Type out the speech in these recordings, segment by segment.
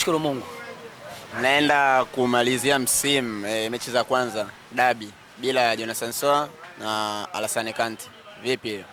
Nashukuru Mungu. Naenda kumalizia msimu mechi za kwanza dabi bila Jonathan Soa na Alassane Kante. Vipi hiyo?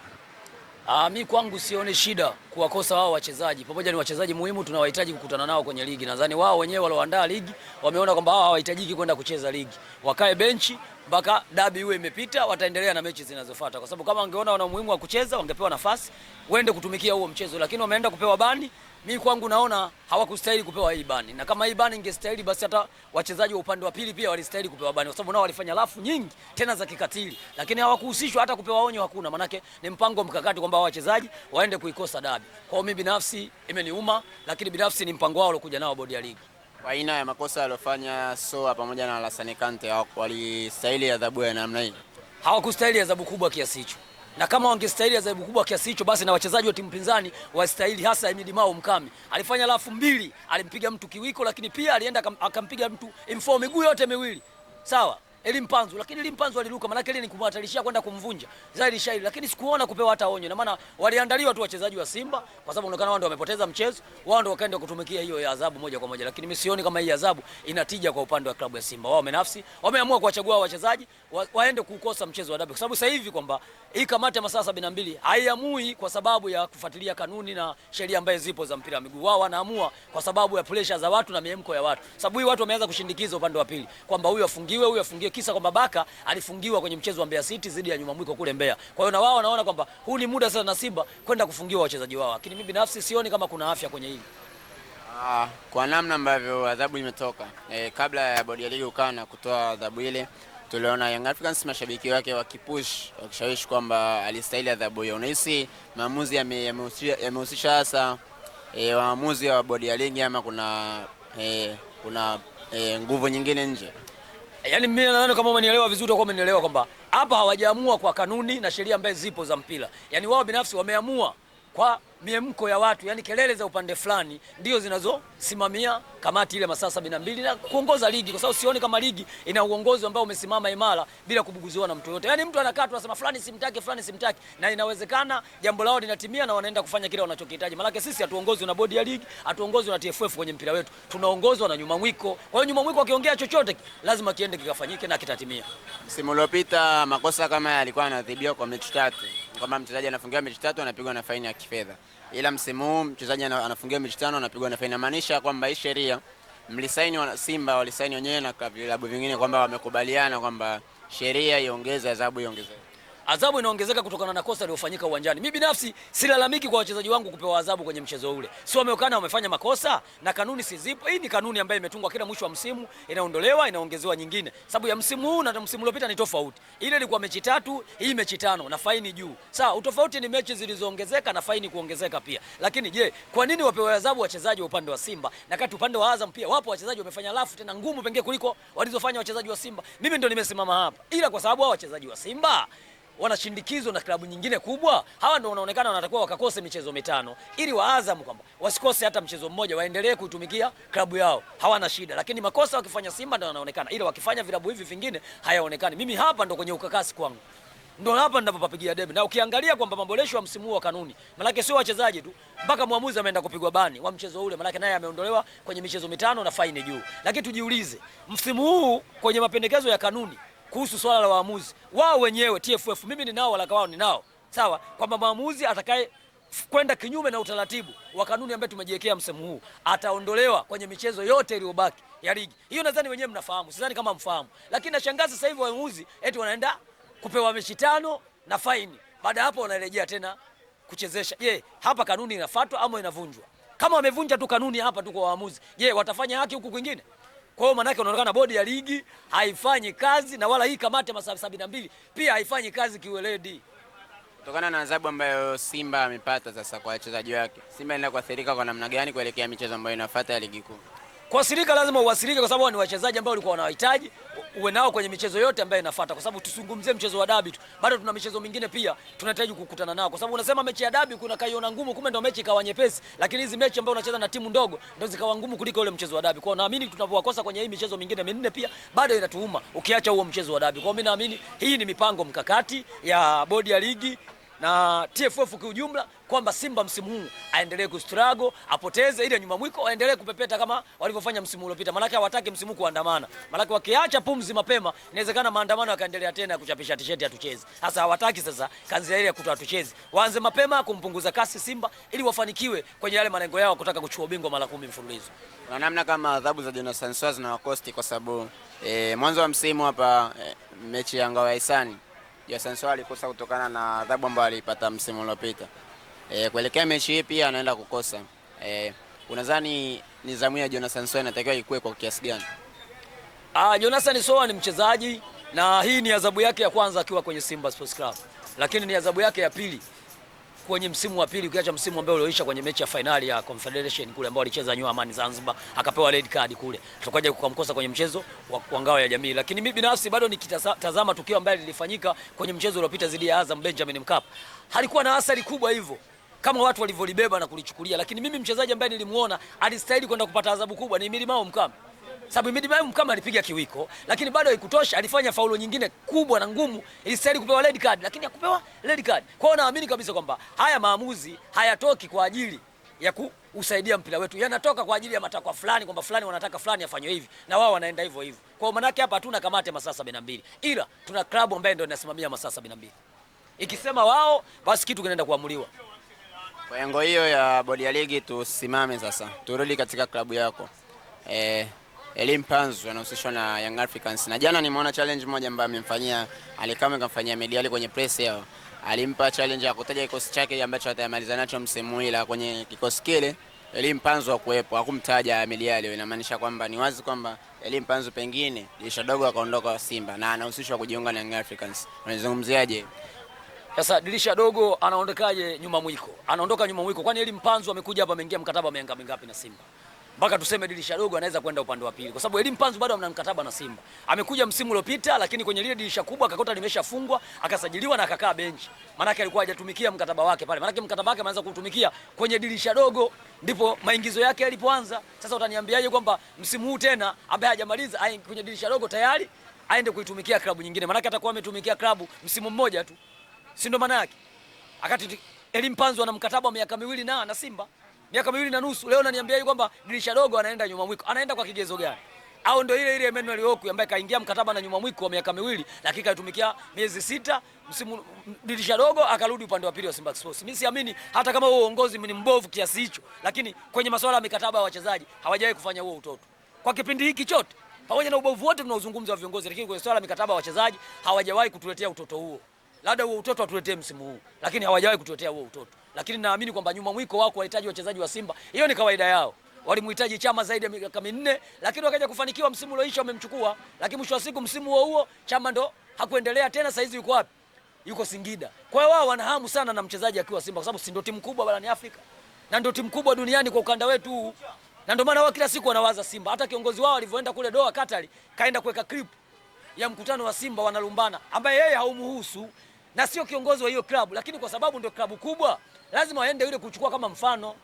Mi kwangu sioni shida kuwakosa wao wachezaji. Pamoja ni wachezaji muhimu, tunawahitaji kukutana nao kwenye ligi. Nadhani wao wenyewe walioandaa ligi wameona kwamba hao hawahitajiki kwenda kucheza ligi. Wakae benchi mpaka dabi iwe imepita, wataendelea na mechi zinazofuata. Kwa sababu kama wangeona wana umuhimu wa kucheza, wangepewa nafasi waende kutumikia huo mchezo, lakini wameenda kupewa bani. Mimi kwangu naona hawakustahili kupewa hii bani. Na kama hii bani ingestahili, basi hata wachezaji wa upande wa pili pia walistahili kupewa bani, kwa sababu nao walifanya rafu nyingi tena za kikatili, lakini hawakuhusishwa, hata kupewa onyo hakuna. Manake ni mpango mkakati kwamba wachezaji waende kuikosa dabi. Kwa mimi binafsi imeniuma, lakini binafsi ni mpango wao uliokuja nao bodi ya ligi. Kwa aina ya makosa aliyofanya Soa pamoja na Alassane Kante, walistahili adhabu ya namna hii? Hawakustahili adhabu kubwa kiasi hicho. Na kama wangestahili adhabu kubwa kiasi hicho, basi na wachezaji wa timu pinzani wastahili, hasa Emidi Mao Mkami. Alifanya rafu mbili, alimpiga mtu kiwiko, lakini pia alienda akampiga mtu info miguu yote miwili. Sawa? Elimpanzu, lakini Elimpanzu aliruka, maana ile ni kumhatarishia kwenda kumvunja zaidi shairi, lakini sikuona kupewa hata onyo. Na maana waliandaliwa tu wachezaji wa Simba, kwa sababu unaonekana wao ndio wamepoteza mchezo, wao ndio wakaenda kutumikia hiyo ya adhabu moja kwa moja, lakini mimi sioni kama hii adhabu inatija kwa upande wa klabu ya Simba. Wao binafsi wameamua kuwachagua wachezaji waende kukosa mchezo wa dabi, kwa sababu sasa hivi kwamba hii kamati ya masaa 72 haiamui kwa sababu ya kufuatilia kanuni na sheria ambazo zipo za mpira wa miguu. Wao wanaamua kwa sababu ya pressure za watu na miemko ya watu, sababu hii watu wameanza kushindikiza upande wa pili kwamba huyu afungiwe, huyu afungiwe, kisa kwamba Baka alifungiwa kwenye mchezo wa Mbeya City dhidi ya Nyuma Mwiko kule Mbeya. Kwa hiyo na wao wanaona kwamba huu ni muda sasa na Simba kwenda kufungiwa wachezaji wao, lakini mimi binafsi sioni kama kuna afya kwenye hili. Kwa namna ambavyo adhabu imetoka kabla ya bodi ya ligi kukaa na kutoa adhabu ile, tuliona Young Africans mashabiki wake wakishawishi kwamba alistahili adhabu hiyo. Unahisi maamuzi yamehusisha hasa waamuzi wa bodi ya ligi ama kuna nguvu nyingine nje? Yaani mimi naona kama umenielewa vizuri, kwa umenielewa kwamba hapa hawajaamua kwa kanuni na sheria ambazo zipo za mpira. Yaani wao binafsi wameamua kwa miemko ya watu, yani kelele za upande fulani ndio zinazosimamia kamati ile masaa 72 na kuongoza ligi, kwa sababu sioni kama ligi ina uongozi ambao umesimama imara bila kubuguziwa na mtu yote. Yani mtu anakaa tu anasema fulani simtaki, fulani simtaki, na inawezekana jambo lao linatimia na wanaenda kufanya kile wanachokihitaji. Maana sisi hatuongozwi na bodi ya ligi, hatuongozwi na TFF kwenye mpira wetu, tunaongozwa na Nyuma Mwiko. Kwa hiyo Nyuma Mwiko akiongea chochote lazima kiende kikafanyike na kitatimia. Msimu uliopita makosa kama haya yalikuwa yanadhibiwa kwa mechi 3, kama mchezaji anafungiwa mechi 3 anapigwa na faini ya kifedha. Ila msimu huu mchezaji anafungiwa mechi 5 anapigwa na faini. Maanisha kwamba hii sheria mlisaini Simba walisaini wenyewe na vilabu vingine kwamba wamekubaliana kwamba sheria iongeze, adhabu iongezeke. Adhabu inaongezeka kutokana na kosa lilofanyika uwanjani. Mimi binafsi silalamiki kwa wachezaji wangu kupewa adhabu kwenye mchezo ule. Sio wameokana wamefanya makosa na kanuni si zipo. Hii ni kanuni ambayo imetungwa kila mwisho wa msimu, inaondolewa, inaongezewa nyingine. Sababu ya msimu huu na msimu uliopita ni tofauti. Ile ilikuwa mechi 3, hii mechi 5 na faini juu. Sawa, utofauti ni mechi zilizoongezeka na faini kuongezeka pia. Lakini je, kwa nini wapewe adhabu wachezaji wa upande wa Simba na kati upande wa Azam pia wapo wachezaji wamefanya rafu tena ngumu pengine kuliko walizofanya wachezaji wa Simba? Mimi ndio nimesimama hapa. Ila kwa sababu hao wachezaji wa Simba wanashindikizwa na klabu nyingine kubwa, hawa ndio wanaonekana wanatakiwa wakakose michezo 5 ili wa Azam kwamba wasikose hata mchezo mmoja, waendelee kuitumikia klabu yao, hawana shida. Lakini makosa wakifanya Simba ndio wanaonekana, ila wakifanya vilabu hivi vingine hayaonekani. Mimi hapa ndo kwenye ukakasi kwangu, ndio hapa ninapopapigia debe. Na ukiangalia kwamba maboresho ya msimu wa kanuni, maana sio wachezaji tu, mpaka muamuzi ameenda kupigwa bani wa mchezo ule, maana naye ameondolewa kwenye michezo 5 na faini juu. Lakini tujiulize, msimu huu kwenye mapendekezo ya kanuni kuhusu swala la waamuzi, wao wenyewe TFF, mimi ninao walaka wao ninao, sawa, kwamba maamuzi atakaye kwenda kinyume na utaratibu wa kanuni ambaye tumejiwekea msimu huu ataondolewa kwenye michezo yote iliyobaki ya ligi. Hiyo nadhani wenyewe mnafahamu, sidhani kama mfahamu. Lakini nashangaza sasa hivi waamuzi eti wanaenda kupewa mechi 5 na faini, baada hapo wanarejea tena kuchezesha. Je, hapa kanuni inafuatwa ama inavunjwa? Kama wamevunja tu kanuni hapa tu kwa waamuzi, je, watafanya haki huku kwingine? Kwa hiyo manake unaonekana bodi ya ligi haifanyi kazi, na wala hii kamati ya masaa 72 pia haifanyi kazi kiweledi. Kutokana na adhabu ambayo Simba amepata sasa kwa wachezaji wake, Simba inaenda kuathirika kwa namna gani kuelekea michezo ambayo inafuata ya ligi kuu? Kuathirika lazima uathirike, kwa sababu ni wachezaji ambao walikuwa wanawahitaji uwe nao kwenye michezo yote ambayo inafuata, kwa sababu tusizungumzie mchezo wa dabi tu, bado tuna michezo mingine pia tunahitaji kukutana nao, kwa sababu unasema mechi ya dabi kuna kaiona ngumu, kumbe ndio mechi ikawa nyepesi, lakini hizi mechi ambazo unacheza na timu ndogo ndio zikawa ngumu kuliko ile mchezo wa dabi. Kwa hiyo naamini tunapowakosa kwenye hii michezo mingine minne pia bado inatuuma ukiacha huo mchezo wa dabi. Kwa hiyo mimi naamini hii ni mipango mkakati ya bodi ya ligi na TFF kwa ujumla kwamba Simba msimu huu aendelee kustruggle, apoteze ile nyuma mwiko, aendelee kupepeta kama walivyofanya msimu uliopita. Maana hawataki msimu huu kuandamana. Maana wakiacha pumzi mapema, inawezekana maandamano yakaendelea tena kuchapisha t-shirt ya tucheze. Sasa hawataki sasa kazi ile ya kutoa tucheze. Waanze mapema kumpunguza kasi Simba ili wafanikiwe kwenye yale malengo yao kutaka kuchukua ubingwa mara 10 mfululizo. Na namna kama adhabu za Jonathan Soa na wakosti kwa sababu mwanzo wa msimu hapa mechi ya Ngao ya Hisani Jonathan Soa alikosa kutokana na adhabu ambayo alipata msimu uliopita. Kuelekea mechi hii pia anaenda kukosa. Unadhani nidhamu ya Jonathan Soa inatakiwa ikue kwa kiasi gani? Jonathan Soa ni mchezaji na hii ni adhabu yake ya kwanza akiwa kwenye Simba Sports Club. Lakini ni adhabu yake ya pili kwenye msimu wa pili, ukiacha msimu ambao ulioisha kwenye mechi ya finali ya Confederation kule ambao alicheza New Amani Zanzibar, akapewa red card kule. Tukaja kukamkosa kwenye mchezo wa Ngao ya Jamii. Lakini mimi binafsi bado nikitazama tukio ambalo lilifanyika kwenye mchezo uliopita dhidi ya Azam Benjamin Mkapa, halikuwa na athari kubwa hivyo kama watu walivyolibeba na kulichukulia. Lakini mimi mchezaji ambaye nilimuona alistahili kwenda kupata adhabu kubwa ni Milimao Mkama. Sababu Milimao Mkama alipiga kiwiko, lakini bado haikutosha, alifanya faulo nyingine kubwa na ngumu, ilistahili kupewa red card, lakini hakupewa red card. Kwa hiyo naamini kabisa kwamba haya maamuzi hayatoki kwa ajili ya kusaidia mpira wetu, yanatoka kwa ajili ya matakwa fulani, kwamba fulani wanataka fulani afanywe hivi na wao wanaenda hivyo hivyo. Kwa maana yake hapa hatuna kamati ya masaa 72, ila tuna klabu ambayo ndio inasimamia masaa 72. Ikisema wao, basi kitu kinaenda kuamuliwa. Kwa lengo hiyo ya bodi ya ligi, tusimame sasa, turudi katika klabu yako. Elie Mpanzu anahusishwa na Young Africans. Na jana nimeona challenge moja ambayo amemfanyia Alikama, kamfanyia Mediali kwenye press yao. Alimpa challenge ya kutaja kikosi chake ambacho atamaliza nacho msimu huu, ila kwenye kikosi kile Elie Mpanzu hakuwepo, hakumtaja Mediali. Inamaanisha kwamba ni wazi kwamba Elie Mpanzu pengine dirisha dogo akaondoka Simba na anahusishwa kujiunga na Young Africans. Unazungumziaje? Sasa dirisha dogo anaondekaje nyuma mwiko? Anaondoka nyuma mwiko. Kwani Elie Mpanzu amekuja hapa ameingia mkataba miaka mingapi na Simba? Mpaka tuseme dirisha dogo anaweza kwenda upande wa pili. Kwa sababu Elie Mpanzu bado ana mkataba na Simba. Amekuja msimu uliopita, lakini kwenye lile dirisha kubwa akakota limeshafungwa, akasajiliwa na akakaa benchi. Maana yake alikuwa hajatumikia mkataba wake pale. Maana yake mkataba wake ameanza kutumikia kwenye dirisha dogo, ndipo maingizo yake yalipoanza. Sasa utaniambiaje kwamba msimu huu tena ambaye hajamaliza kwenye dirisha dogo tayari aende kuitumikia klabu nyingine? Maana yake atakuwa ametumikia klabu msimu mmoja tu. Si ndo maana yake? Akati Elie Mpanzu ana mkataba wa miaka 2 na Simba. Miaka 2 na nusu. Leo unaniambia kwamba dirisha dogo anaenda nyuma mwiko. Anaenda kwa kigezo gani? Au ndio ile Emmanuel Okwi ambaye kaingia mkataba na nyuma mwiko wa miaka 2 lakini kaitumikia miezi 6 msimu dirisha dogo akarudi upande wa pili wa Simba Sports. Mimi siamini hata kama huo uongozi ni mbovu kiasi hicho, lakini kwenye masuala ya mikataba ya wachezaji hawajawahi kufanya huo utoto. Kwa kipindi hiki chote, pamoja na ubovu wote tunaozungumza wa viongozi, lakini kwenye swala ya mikataba ya wachezaji hawajawahi kutuletea utoto huo. Labda huo utoto atuletee msimu huu, lakini hawajawahi kutuletea huo utoto. Lakini naamini kwamba nyuma mwiko wako wahitaji wachezaji wa Simba, hiyo ni kawaida yao. Walimhitaji Chama zaidi ya miaka 4, lakini wakaja kufanikiwa msimu ulioisha wamemchukua. Lakini mwisho wa siku msimu huo Chama ndo hakuendelea tena, sasa hizi yuko wapi? Yuko Singida. Kwa hiyo wao wanahamu sana na mchezaji akiwa Simba kwa sababu si ndio timu kubwa barani Afrika na ndio timu kubwa duniani kwa ukanda wetu. Na ndio maana wao kila siku wanawaza Simba. Hata kiongozi wao alivyoenda kule Doha Qatar, kaenda kuweka clip ya mkutano wa Simba wanalumbana, ambaye yeye haumuhusu na sio kiongozi wa hiyo klabu, lakini kwa sababu ndio klabu kubwa lazima waende yule kuchukua kama mfano.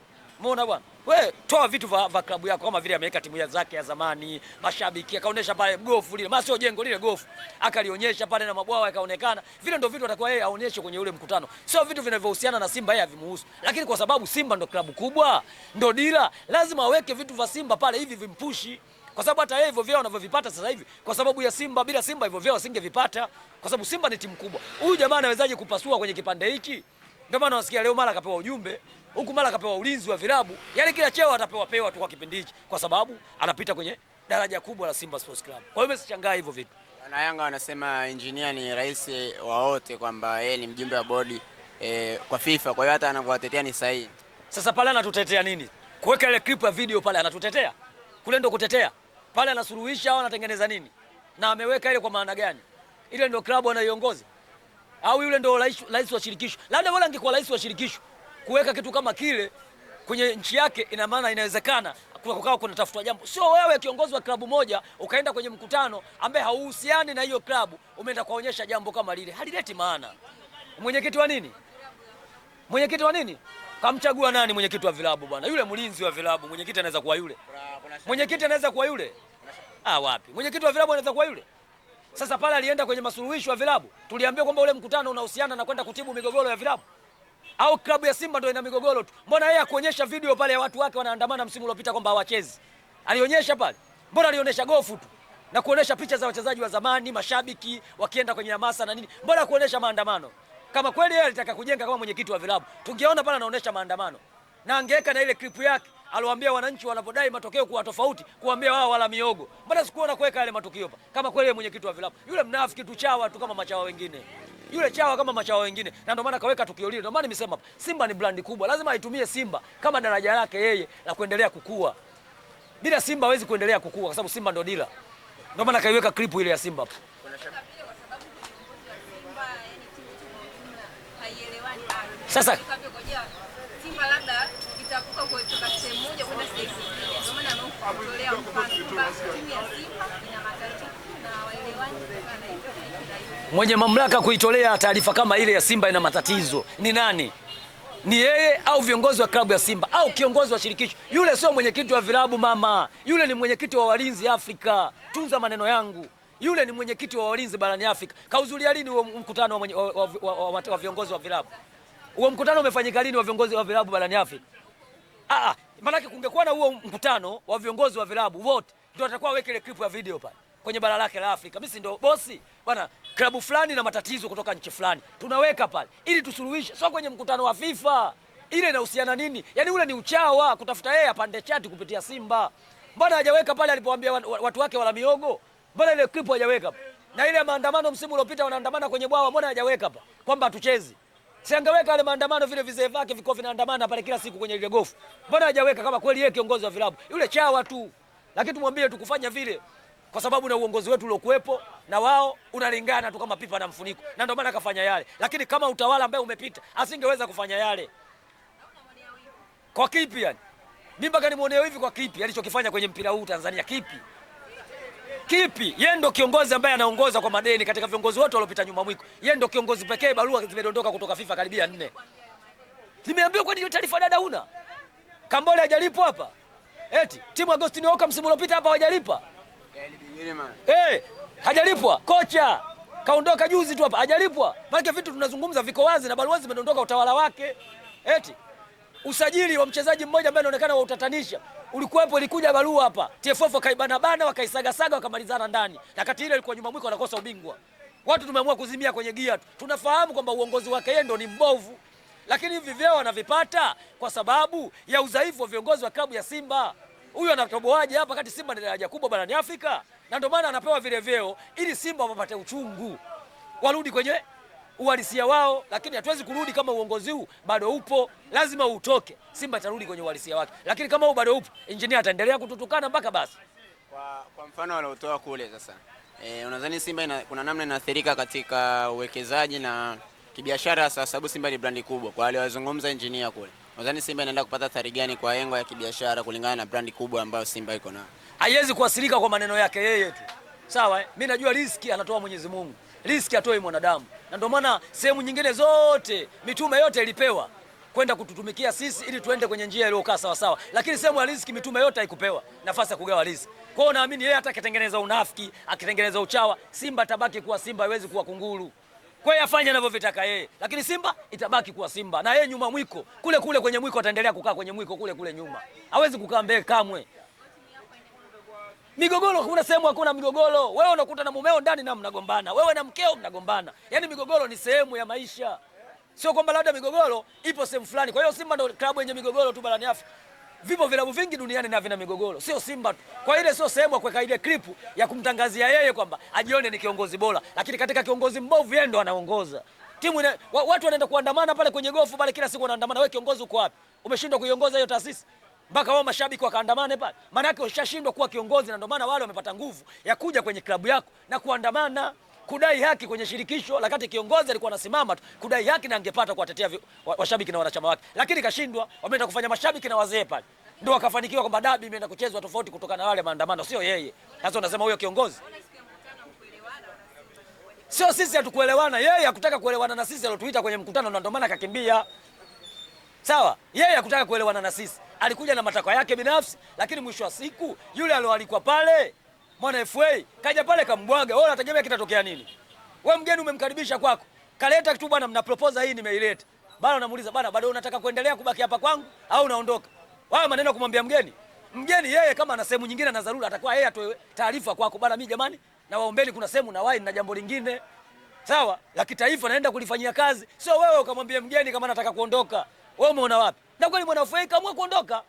Umeona bwana? Wewe toa vitu vya klabu yako kama vile ameweka timu zake ya zamani, mashabiki akaonesha pale gofu lile, basi sio jengo lile gofu. Akalionyesha pale na mabwawa yakaonekana. Vile ndio vitu atakuwa yeye aonyeshe kwenye ule mkutano. Sio vitu vinavyohusiana na Simba yeye havimuhusu. Lakini kwa sababu Simba ndio klabu kubwa, ndio dira, lazima aweke vitu vya Simba pale hivi vimpushi. Kwa sababu hata yeye hivyo vyao wanavyovipata sasa hivi kwa sababu ya Simba, bila Simba hivyo vyao asingevipata. Kwa sababu Simba ni timu kubwa. Huyu jamaa anawezaje kupasua kwenye kipande hiki? Ndio maana unasikia leo mara akapewa ujumbe, huku mara akapewa ulinzi wa vilabu. Yaani kila cheo atapewa tu kwa kipindi hiki kwa sababu anapita kwenye daraja kubwa la Simba Sports Club. Kwa hiyo msichangaa hivyo vitu. Na Yanga wanasema engineer ni rais wa wote, kwamba yeye ni mjumbe wa bodi kwa FIFA. Kwa hiyo hata anakuwatetea ni sahihi. Sasa pale anatutetea nini? Kuweka ile clip ya video pale anatutetea? Kule ndo kutetea. Pale anasuluhisha au anatengeneza nini? Na ameweka ile kwa maana gani? Ile ndio klabu anaiongoza? Au yule ndio rais wa shirikisho? Labda bora angekuwa rais wa shirikisho. Kuweka kitu kama kile kwenye nchi yake, ina maana inawezekana kukawa kuna tafutwa jambo. Sio wewe kiongozi wa klabu moja ukaenda kwenye mkutano ambaye hauhusiani na hiyo klabu, umeenda kuonyesha jambo kama lile. Halileti maana. Mwenyekiti wa nini? Mwenyekiti wa nini? Kamchagua nani mwenyekiti wa vilabu bwana? Yule mlinzi wa vilabu, mwenyekiti anaweza kuwa yule. Mwenyekiti anaweza kuwa yule. Wapi? Mwenyekiti wa vilabu anaweza kuwa yule. Sasa pale alienda kwenye masuluhisho ya vilabu, tuliambia kwamba ule mkutano unahusiana na kwenda kutibu migogoro ya vilabu, au klabu ya Simba ndio ina migogoro tu? Mbona yeye akuonyesha video pale ya watu wake wanaandamana msimu uliopita kwamba hawachezi? Alionyesha pale? Mbona alionyesha gofu tu na kuonesha picha za wachezaji wa zamani, mashabiki wakienda kwenye hamasa na nini? Mbona kuonesha maandamano? Kama kweli yeye alitaka kujenga kama mwenyekiti wa vilabu, tungeona pale anaonesha maandamano. Na angeweka na ile clip yake aliwaambia wananchi wanapodai matokeo kuwa tofauti, kuambia wao wala miogo. Mbona sikuona kuweka yale matukio hapa? Kama kweli yeye mwenyekiti wa vilabu. Yule mnafiki tu, chawa tu kama machawa wengine. Yule chawa kama machawa wengine. Na ndio maana kaweka tukio lile. Ndio maana nimesema Simba ni brand kubwa. Lazima aitumie Simba kama daraja lake yeye la kuendelea kukua. Bila Simba hawezi kuendelea kukua kwa sababu Simba ndio dila. Ndio maana kaiweka clip ile ya Simba hapo. Sasa Simba labda itakuka kutoka sehemu moja kwenda sehemu nyingine. Ndio maana anaotolea mfano kwamba timu ya Simba ina matatizo na waelewani kutokana na hivyo. Mwenye mamlaka kuitolea taarifa kama ile ya Simba ina matatizo ni nani? Ni yeye au viongozi wa klabu ya Simba au kiongozi wa shirikisho? Yule sio mwenyekiti wa vilabu mama. Yule ni mwenyekiti wa walinzi Afrika. Tunza maneno yangu. Yule ni mwenyekiti wa walinzi barani Afrika. Kauzulia lini huo mkutano wa viongozi wa vilabu? Huo mkutano umefanyika lini wa viongozi wa vilabu barani Afrika? Maana kungekuwa na huo mkutano wa viongozi wa vilabu wote, ndio atakuwa weke ile clip ya video pale kwenye bara lake la Afrika. Mimi ndio bosi bwana, klabu fulani na matatizo kutoka nchi fulani, tunaweka pale ili tusuluhishe, sio kwenye mkutano wa FIFA. Ile inahusiana nini? Yaani ule ni uchawa kutafuta yeye apande chati kupitia Simba. Mbona hajaweka pale alipoambia watu wake wala miogo? Mbona ile clip hajaweka? Na ile maandamano msimu uliopita wanaandamana kwenye bwawa, mbona hajaweka hapa kwamba hatuchezi? Si angeweka wale maandamano vile vizee vyake viko vinaandamana pale kila siku kwenye ile gofu. Mbona hajaweka kama kweli yeye kiongozi wa vilabu? Yule chawa tu. Lakini tumwambie tukufanya vile kwa sababu na uongozi wetu uliokuepo na wao unalingana tu kama pipa na mfuniko. Na ndio maana akafanya yale. Lakini kama utawala ambao umepita asingeweza kufanya yale. Kwa kipi yani? Mimi mpaka nimuonee hivi kwa kipi? Alichokifanya kwenye mpira huu Tanzania kipi? Kipi? Yeye ndio kiongozi ambaye anaongoza kwa madeni katika viongozi wote waliopita nyuma mwiko. Yeye ndio kiongozi pekee, barua zimedondoka kutoka FIFA karibia 4. Nimeambiwa kwa nini taarifa dada una? Kambole hajalipwa hapa. Eti timu Agostini Oka msimu uliopita hapa hawajalipa. Hajalipwa. Kocha kaondoka juzi tu hapa hajalipwa. Maana vitu tunazungumza viko wazi na barua zimedondoka utawala wake. Eti usajili wa mchezaji mmoja ambaye anaonekana wa utatanisha ulikuwepo, ilikuja barua hapa. TFF wakaibana bana, wakaisaga saga, wakamalizana ndani. Na kati ile ilikuwa nyuma mwiko anakosa ubingwa. Watu tumeamua kuzimia kwenye gia tu. Tunafahamu kwamba uongozi wake yeye ndo ni mbovu. Lakini hivi vyeo wanavipata kwa sababu ya udhaifu wa viongozi wa klabu ya Simba. Huyu anatoboaje hapa kati Simba ni daraja kubwa barani Afrika? Na ndio maana anapewa vile vyeo ili Simba wapate uchungu. Warudi kwenye uhalisia wao, lakini hatuwezi kurudi kama uongozi huu bado upo, lazima utoke. Simba itarudi kwenye uhalisia wake. Lakini kama huu bado upo, engineer ataendelea kututukana mpaka basi. Kwa mfano waliotoa kule sasa. Unadhani Simba kuna namna inaathirika katika uwekezaji na kibiashara sasa, sababu Simba ni brandi kubwa. Kwa wale wazungumza engineer kule. Unadhani Simba inaenda kupata athari gani kwa yengo ya kibiashara kulingana na brandi kubwa ambayo Simba iko nayo? Haiwezi kuathirika kwa maneno yake yeye tu. Sawa, mimi najua riziki anatoa Mwenyezi Mungu. Riziki atoi mwanadamu. Na ndio maana sehemu nyingine zote mitume yote ilipewa kwenda kututumikia sisi ili tuende kwenye njia iliyokaa sawa sawa. Lakini sehemu ya riziki mitume yote haikupewa nafasi ya kugawa riziki. Kwa hiyo naamini yeye hata akitengeneza unafiki, akitengeneza uchawa, Simba tabaki kuwa Simba, haiwezi kuwa kunguru. Kwa hiyo afanye anavyotaka yeye, lakini Simba itabaki kuwa Simba. Na yeye nyuma mwiko, kule kule kwenye mwiko ataendelea kukaa kwenye mwiko kule kule nyuma. Hawezi kukaa mbele kamwe. Migogoro, kuna sehemu hakuna migogoro. Wewe unakuta na mumeo ndani na mnagombana. Wewe na mkeo mnagombana. Yaani migogoro ni sehemu ya maisha. Sio kwamba labda migogoro ipo sehemu fulani. Kwa hiyo Simba ndio klabu yenye migogoro tu barani Afrika. Vipo vilabu vingi duniani na vina migogoro. Sio Simba tu. Kwa ile sio sehemu ya kuweka ile clip ya kumtangazia yeye kwamba ajione ni kiongozi bora. Lakini katika kiongozi mbovu yeye ndo anaongoza. Watu wanaenda kuandamana pale kwenye gofu pale kila siku wanaandamana. Wewe kiongozi uko wapi? Umeshindwa kuiongoza hiyo taasisi? Mpaka wao mashabiki wakaandamane pale. Maana yake ushashindwa kuwa kiongozi, na ndio maana wale wamepata nguvu ya kuja kwenye klabu yako na kuandamana kudai haki kwenye shirikisho, wakati kiongozi alikuwa anasimama tu kudai haki na angepata kuwatetea washabiki na wanachama wake. Lakini kashindwa, wameenda kufanya mashabiki na wazee pale. Ndio wakafanikiwa kwamba dabi imeenda kuchezwa tofauti kutokana na wale maandamano, sio yeye. Sasa unasema huyo kiongozi? Sio sisi hatukuelewana, yeye hakutaka kuelewana na sisi alotuita kwenye mkutano, na ndio maana akakimbia. Sawa? Yeye hakutaka kuelewana na sisi. Alikuja na matakwa yake binafsi, lakini mwisho wa siku yule alioalikwa pale Mwana FA kaja pale kambwaga, wewe unategemea kitatokea nini? Wewe mgeni umemkaribisha kwako. Kaleta kitu bwana, mna proposal hii nimeileta. Bana unamuuliza bana, bado unataka kuendelea kubaki hapa kwangu au unaondoka? Wao maneno kumwambia mgeni. Mgeni yeye kama ana sehemu nyingine na dharura atakuwa yeye atoe taarifa kwako, bana mimi jamani na waombeni kuna sehemu na wai na jambo lingine. Sawa? La kitaifa naenda kulifanyia kazi. Sio wewe ukamwambia mgeni kama anataka kuondoka. Wewe umeona wapi? Na kweli Mwana FA kaamua kuondoka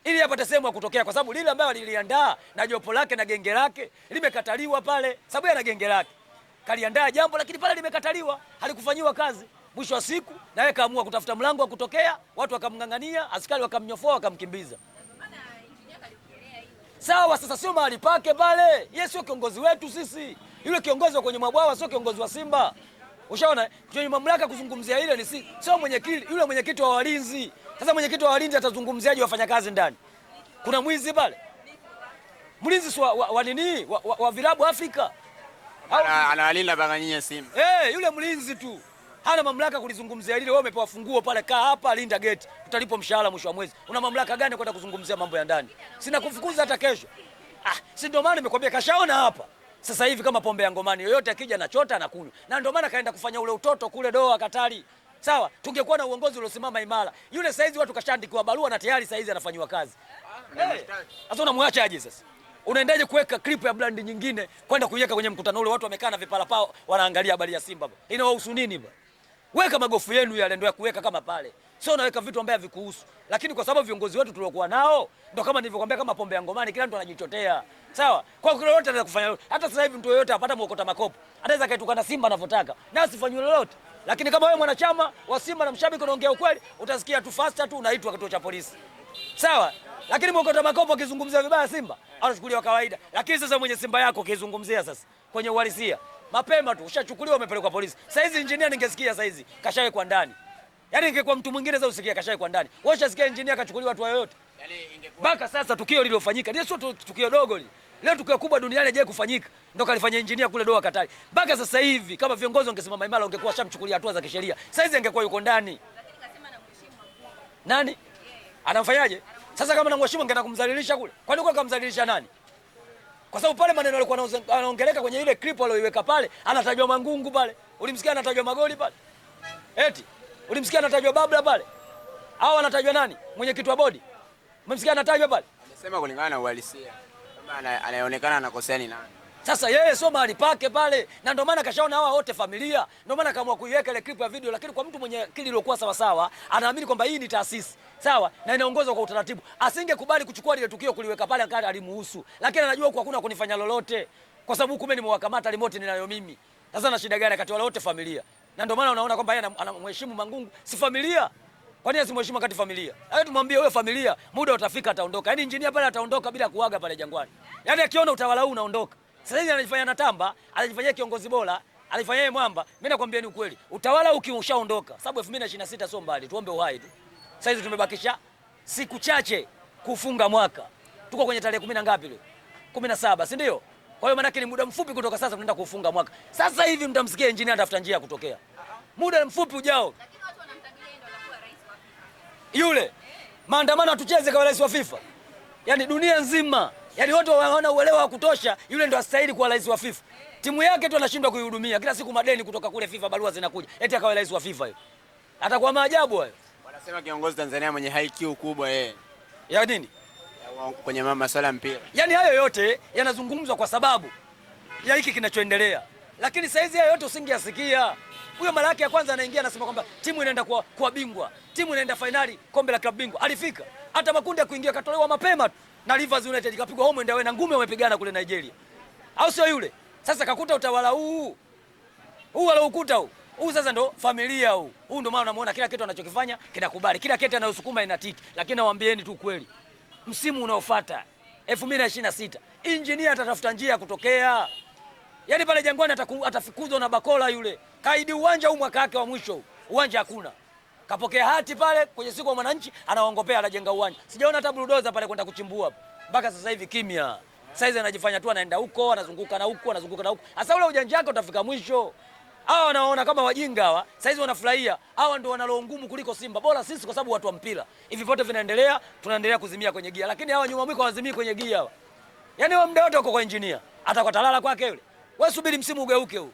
ili apate sehemu ya kutokea, kwa sababu lile ambayo aliliandaa na jopo lake na genge lake limekataliwa pale, sababu yana genge lake. Kaliandaa jambo lakini pale limekataliwa, halikufanyiwa kazi. Mwisho wa siku na yeye kaamua kutafuta mlango wa kutokea, watu wakamngangania, askari wakamnyofoa, wakamkimbiza. Sawa, sasa sio mahali pake pale. Yeye sio kiongozi wetu sisi. Yule kiongozi wa kwenye mabwawa sio kiongozi wa Simba. Ushaona? Kwenye mamlaka kuzungumzia ile ni sio mwenyekiti, yule mwenyekiti wa walinzi. Sasa mwenyekiti wa walinzi atazungumziaje wafanyakazi ndani? Kuna mwizi pale? Mlinzi wa nini? Wa vilabu Afrika. Analinda Baganyia Simba. Yule mlinzi tu. Hana mamlaka kulizungumzia lile. Wewe umepewa funguo pale, kaa hapa, linda gate. Utalipo mshahara mwisho wa mwezi. Una mamlaka gani kwenda kuzungumzia mambo ya ndani? Sina kufukuza hata kesho. Si ndio maana nimekwambia kashaona hapa. Sasa hivi kama pombe ya ngomani yoyote akija na chota na kunywa. Na ndio maana kaenda kufanya ule utoto kule Doha Katari. Sawa, tungekuwa na uongozi uliosimama imara. Yule saizi watu kashaandikiwa barua na tayari saizi anafanywa kazi. Sasa unamwacha aje sasa? Unaendaje kuweka clip ya brand nyingine kwenda kuiweka kwenye mkutano ule, watu wamekaa na vipala pao wanaangalia habari ya Simba baba. Inawahusu nini baba? Weka magofu yenu yale ndio ya kuweka kama pale. Sio unaweka vitu ambavyo havikuhusu. Lakini kwa sababu viongozi wetu tuliokuwa nao ndio kama nilivyokuambia, kama pombe ya ngomani, kila mtu anajichotea. Sawa? Kwa kile yote anaweza kufanya. Hata sasa hivi mtu yeyote apata muokota makopo, anaweza kaitukana Simba anavyotaka na asifanywe lolote. Lakini kama wewe mwanachama wa Simba na mshabiki unaongea ukweli, utasikia tu faster tu unaitwa kituo cha polisi. Sawa? Lakini muokota makopo akizungumzia vibaya Simba anachukuliwa kawaida. Lakini sasa mwenye Simba yako kizungumzia sasa kwenye uhalisia, mapema tu ushachukuliwa, umepelekwa polisi. Sasa hizi engineer ningesikia sasa hizi kashawekwa ndani. Yaani ingekuwa mtu mwingine sasa usikia kashawekwa ndani. Wewe ushasikia engineer kachukuliwa watu yoyote? Yaani ingekuwa mpaka sasa tukio lililofanyika ndio sio tukio dogo lile. Leo tukio kubwa duniani je kufanyika. Ndio kalifanya engineer kule Doha Katari. Mpaka sasa hivi kama viongozi wangesimama imara ungekuwa shamchukulia hatua za kisheria. Sasa hizi ingekuwa yuko ndani. Lakini kasema na mheshimu nani? Anamfanyaje? Sasa kama na mheshimu angeenda kumdhalilisha kule. Kwani uko kumdhalilisha nani? Kwa sababu pale maneno alikuwa anaongeleka kwenye ile clip aliyoiweka pale, anatajwa Mangungu pale. Ulimsikia anatajwa Magoli pale? Eti ulimsikia anatajwa Babla pale? Au anatajwa nani? Mwenyekiti wa bodi. Umemsikia anatajwa pale? Amesema kulingana na uhalisia. Kama anaonekana anakosea ni nani? Sasa yeye sio mahali pake pale, na ndio maana kashaona hawa wote familia, ndio maana kaamua kuiweka ile clip ya video. Lakini kwa mtu mwenye akili iliyokuwa sawa sawa, anaamini kwamba hii ni taasisi sawa na inaongozwa kwa utaratibu, asingekubali kuchukua ile tukio kuliweka pale akali alimuhusu. Lakini anajua huko hakuna kunifanya lolote, kwa sababu kumbe nimewakamata remote ninayo mimi. Sasa na shida gani kati wale wote familia? Na ndio maana unaona kwamba yeye anamheshimu Mangungu, si familia. Kwa nini asimheshimu kati familia? Hayo tumwambie wewe familia, muda utafika ataondoka. Yaani engineer pale ataondoka bila kuaga pale Jangwani. Yaani akiona utawala huu unaondoka. Sasa hivi anajifanya na tamba, anajifanyia kiongozi bora, anajifanyia yeye mwamba. Mimi nakwambia ni ukweli. Utawala ukishaondoka, sababu 2026 sio mbali, tuombe uhai tu. Sasa hizi tumebakisha siku chache kufunga mwaka. Tuko kwenye tarehe 10 na ngapi leo? 17, si ndio? Kwa hiyo maana yake ni muda mfupi kutoka sasa tunaenda kufunga mwaka. Sasa hivi mtamsikia engineer atafuta njia ya kutokea. Muda mfupi ujao. Lakini watu wanamtabiria ndio anakuwa rais wa FIFA. Yule maandamano atucheze kama rais wa FIFA. Yaani dunia nzima. Yaani watu wanaona uelewa wa kutosha, yule ndo astahili kuwa rais wa FIFA. Timu yake tu anashindwa kuihudumia. Kila siku madeni kutoka kule FIFA, barua zinakuja. Eti akawa rais wa FIFA hiyo. Atakuwa maajabu hayo. Wanasema kiongozi Tanzania mwenye IQ kubwa yeye. Ya nini? Kwenye masuala ya mpira. Yaani hayo yote yanazungumzwa kwa sababu ya hiki kinachoendelea. Lakini saizi hayo yote usingeyasikia. Huyo mara yake ya kwanza anaingia anasema kwamba timu inaenda kuwa bingwa. Timu inaenda finali kombe la klabu bingwa. Alifika. Hata makundi ya kuingia katolewa mapema tu. Na Rivers United kapigwa home and away na ngumi wamepigana kule Nigeria. Au sio yule? Sasa kakuta utawala huu. Huu aloukuta huu. Huu sasa ndo familia huu. Huu ndo maana unamuona kila kitu anachokifanya kinakubali. Kila kitu anayosukuma inatiki. Lakini nawaambieni tu kweli. Msimu unaofuata 2026 engineer atatafuta njia ya kutokea. Yaani pale Jangwani atafukuzwa na Bakola yule. Kaidi uwanja huu mwaka wake wa mwisho. Uwanja hakuna. Kapokea hati pale kwenye siku ya mwananchi anaongopea anajenga uwanja. Sijaona hata bulldozer pale kwenda kuchimbua. Mpaka sasa hivi kimya. Saizi anajifanya tu anaenda huko, anazunguka na huko, anazunguka na huko. Sasa ule ujanja wake utafika mwisho. Hawa wanaona kama wajinga hawa, saizi wanafurahia. Hawa ndio wanalo ngumu kuliko Simba. Bora sisi kwa sababu watu wa mpira. Hivi vote vinaendelea, tunaendelea kuzimia kwenye gia. Lakini hawa nyuma mwiko hawazimii kwenye gia hawa. Yaani wao muda wote wako kwa engineer. Hata kwa talala kwake yule. Wewe subiri msimu ugeuke huu.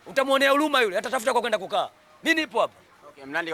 Utamuonea huruma yule, atatafuta kwa kwenda kukaa. Mimi nipo hapa. Okay, Mnandi